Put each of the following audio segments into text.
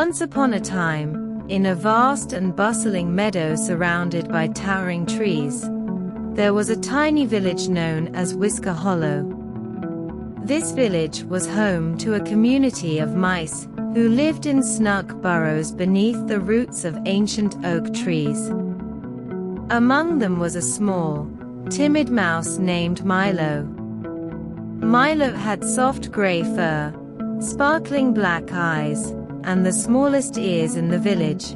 Once upon a time, in a vast and bustling meadow surrounded by towering trees, there was a tiny village known as Whisker Hollow. This village was home to a community of mice who lived in snug burrows beneath the roots of ancient oak trees. Among them was a small, timid mouse named Milo. Milo had soft gray fur, sparkling black eyes, and the smallest ears in the village.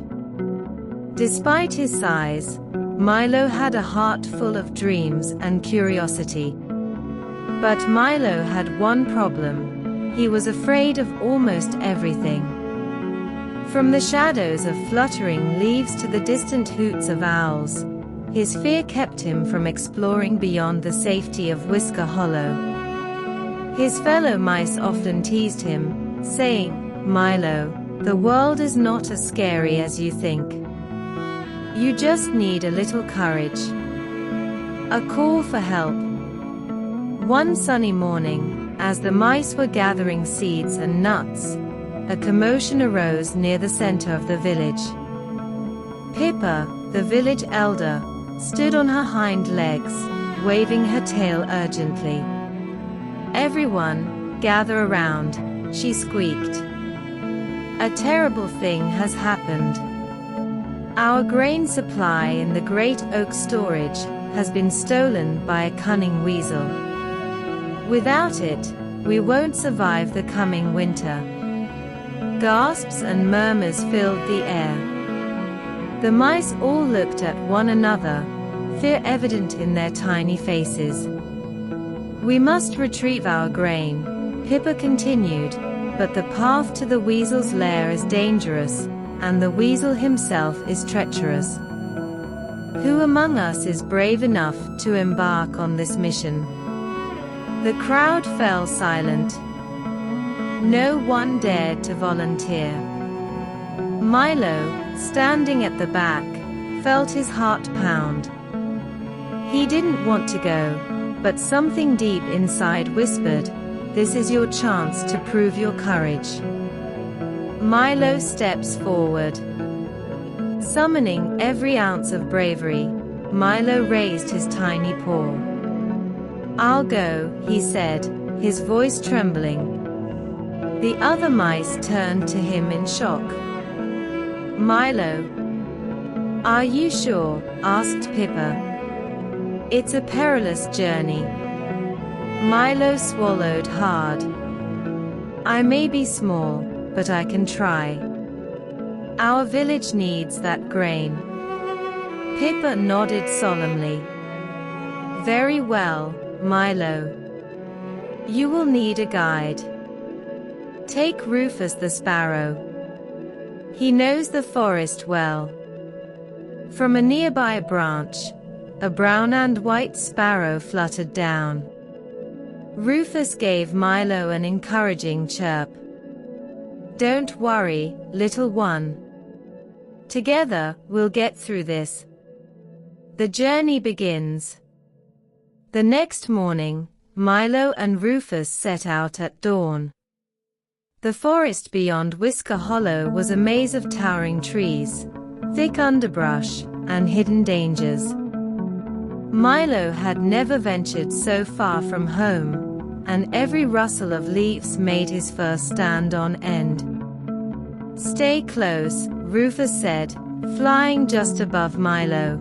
Despite his size, Milo had a heart full of dreams and curiosity. But Milo had one problem: he was afraid of almost everything. From the shadows of fluttering leaves to the distant hoots of owls, his fear kept him from exploring beyond the safety of Whisker Hollow. His fellow mice often teased him, saying, "Milo, the world is not as scary as you think. You just need a little courage." A call for help. One sunny morning, as the mice were gathering seeds and nuts, a commotion arose near the center of the village. Pippa, the village elder, stood on her hind legs, waving her tail urgently. "Everyone, gather around," she squeaked. "A terrible thing has happened. Our grain supply in the great oak storage has been stolen by a cunning weasel. Without it, we won't survive the coming winter." Gasps and murmurs filled the air. The mice all looked at one another, fear evident in their tiny faces. "We must retrieve our grain," Pippa continued, "but the path to the weasel's lair is dangerous, and the weasel himself is treacherous. Who among us is brave enough to embark on this mission?" The crowd fell silent. No one dared to volunteer. Milo, standing at the back, felt his heart pound. He didn't want to go, but something deep inside whispered, "This is your chance to prove your courage." Milo steps forward. Summoning every ounce of bravery, Milo raised his tiny paw. "I'll go," he said, his voice trembling. The other mice turned to him in shock. "Milo, are you sure?" asked Pippa. "It's a perilous journey." Milo swallowed hard. "I may be small, but I can try. Our village needs that grain." Pippa nodded solemnly. "Very well, Milo. You will need a guide. Take Rufus the sparrow. He knows the forest well." From a nearby branch, a brown and white sparrow fluttered down. Rufus gave Milo an encouraging chirp. "Don't worry, little one. Together, we'll get through this." The journey begins. The next morning, Milo and Rufus set out at dawn. The forest beyond Whisker Hollow was a maze of towering trees, thick underbrush, and hidden dangers. Milo had never ventured so far from home, and every rustle of leaves made his fur stand on end. "Stay close," Rufus said, flying just above Milo.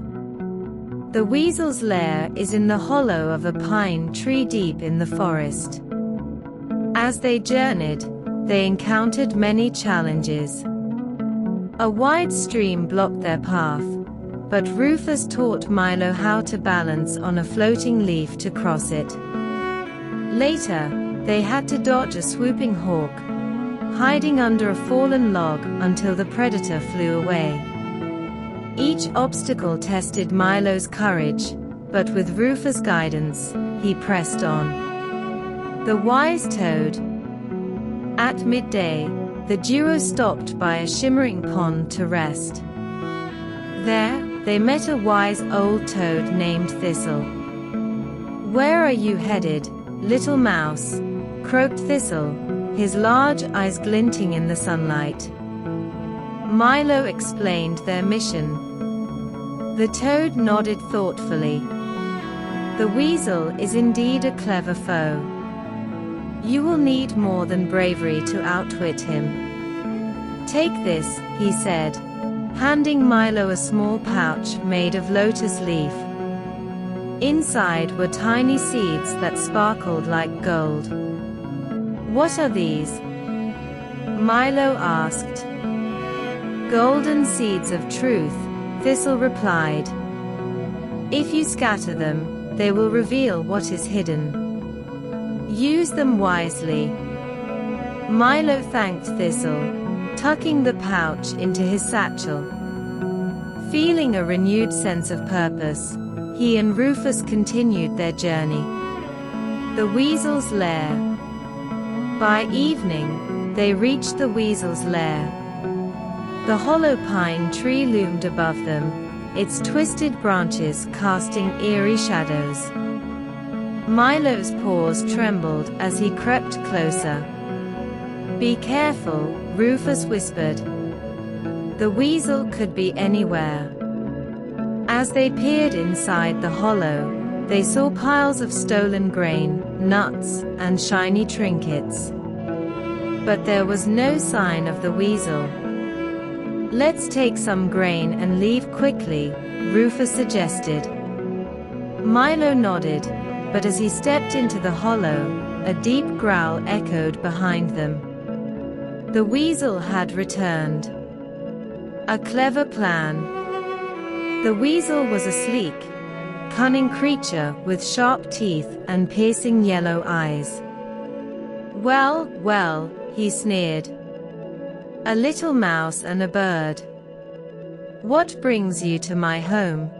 "The weasel's lair is in the hollow of a pine tree deep in the forest." As they journeyed, they encountered many challenges. A wide stream blocked their path, but Rufus taught Milo how to balance on a floating leaf to cross it. Later, they had to dodge a swooping hawk, hiding under a fallen log until the predator flew away. Each obstacle tested Milo's courage, but with Rufus' guidance, he pressed on. The wise toad. At midday, the duo stopped by a shimmering pond to rest. There, they met a wise old toad named Thistle. "Where are you headed, little mouse?" croaked Thistle, his large eyes glinting in the sunlight. Milo explained their mission. The toad nodded thoughtfully. The weasel is indeed a clever foe. You will need more than bravery to outwit him. Take this, he said, handing Milo a small pouch made of lotus leaf. Inside were tiny seeds that sparkled like gold. What are these? Milo asked. Golden seeds of truth, Thistle replied. If you scatter them, they will reveal what is hidden. Use them wisely. Milo thanked Thistle, tucking the pouch into his satchel. Feeling a renewed sense of purpose, he and Rufus continued their journey. The weasel's lair. By evening, they reached the weasel's lair. The hollow pine tree loomed above them, its twisted branches casting eerie shadows. Milo's paws trembled as he crept closer. Be careful, Rufus whispered. The weasel could be anywhere. As they peered inside the hollow, they saw piles of stolen grain, nuts, and shiny trinkets. But there was no sign of the weasel. Let's take some grain and leave quickly, Rufus suggested. Milo nodded, but as he stepped into the hollow, a deep growl echoed behind them. The weasel had returned. A clever plan. The weasel was a sleek, cunning creature with sharp teeth and piercing yellow eyes. Well, well, he sneered. A little mouse and a bird. What brings you to my home?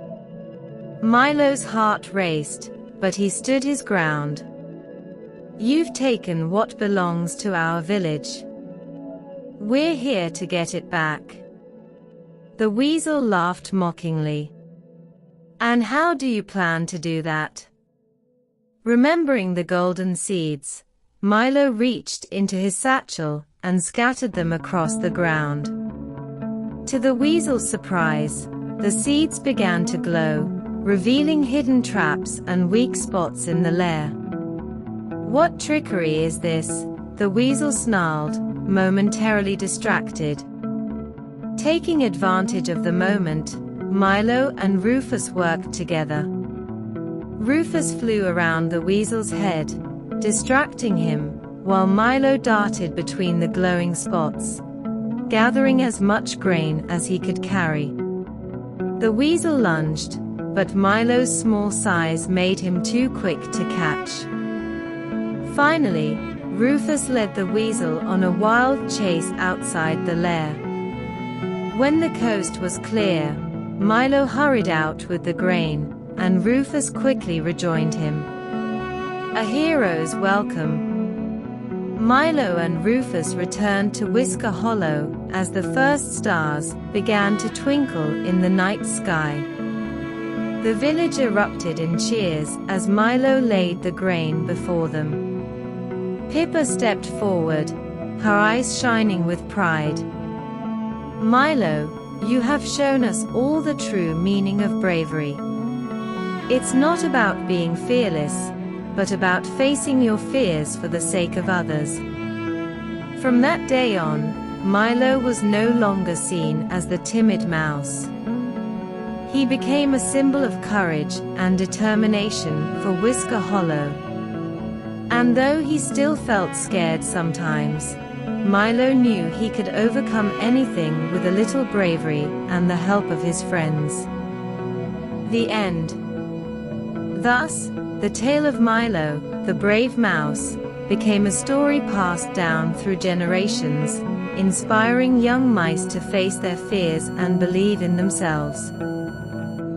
Milo's heart raced, but he stood his ground. You've taken what belongs to our village. We're here to get it back. The weasel laughed mockingly. And how do you plan to do that? Remembering the golden seeds, Milo reached into his satchel and scattered them across the ground. To the weasel's surprise, the seeds began to glow, revealing hidden traps and weak spots in the lair. What trickery is this? The weasel snarled, momentarily distracted. Taking advantage of the moment, Milo and Rufus worked together. Rufus flew around the weasel's head, distracting him, while Milo darted between the glowing spots, gathering as much grain as he could carry. The weasel lunged, but Milo's small size made him too quick to catch. Finally, Rufus led the weasel on a wild chase outside the lair. When the coast was clear, Milo hurried out with the grain, and Rufus quickly rejoined him. A hero's welcome. Milo and Rufus returned to Whisker Hollow as the first stars began to twinkle in the night sky. The village erupted in cheers as Milo laid the grain before them. Pippa stepped forward, her eyes shining with pride. Milo, you have shown us all the true meaning of bravery. It's not about being fearless, but about facing your fears for the sake of others. From that day on, Milo was no longer seen as the timid mouse. He became a symbol of courage and determination for Whisker Hollow. And though he still felt scared sometimes, Milo knew he could overcome anything with a little bravery and the help of his friends. The end. Thus, the tale of Milo, the brave mouse, became a story passed down through generations, inspiring young mice to face their fears and believe in themselves.